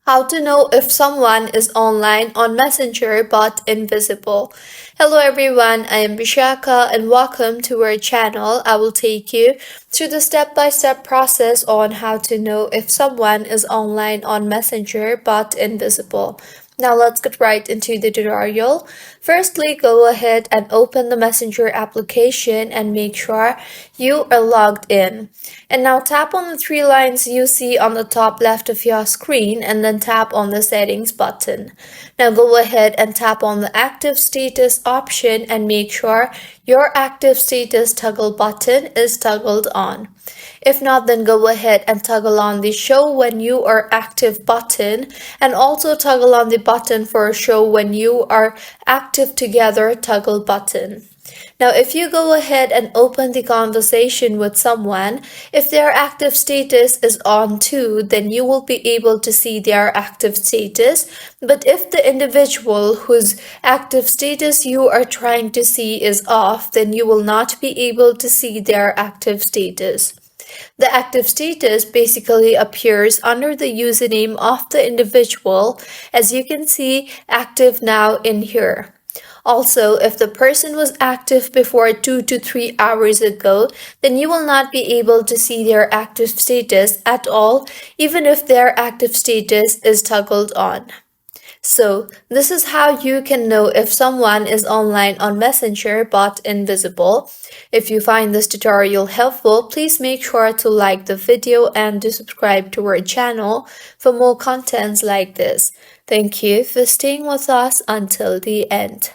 How to know if someone is online on Messenger but invisible. Hello everyone, I am Vishaka and welcome to our channel. I will take you through the step-by-step process on how to know if someone is online on Messenger but invisible. Now let's get right into the tutorial. Firstly, go ahead and open the Messenger application and make sure you are logged in. And now tap on the three lines you see on the top left of your screen and then tap on the settings button. Now go ahead and tap on the active status option and make sure your active status toggle button is toggled on. If not, then go ahead and toggle on the show when you are active button and also toggle on the button for show when you are active together toggle button. Now, if you go ahead and open the conversation with someone, if their active status is on too, then you will be able to see their active status. But if the individual whose active status you are trying to see is off, then you will not be able to see their active status. The active status basically appears under the username of the individual, as you can see active now in here. Also, if the person was active before 2 to 3 hours ago, then you will not be able to see their active status at all, even if their active status is toggled on. So, this is how you can know if someone is online on Messenger but invisible. If you find this tutorial helpful, please make sure to like the video and to subscribe to our channel for more contents like this. Thank you for staying with us until the end.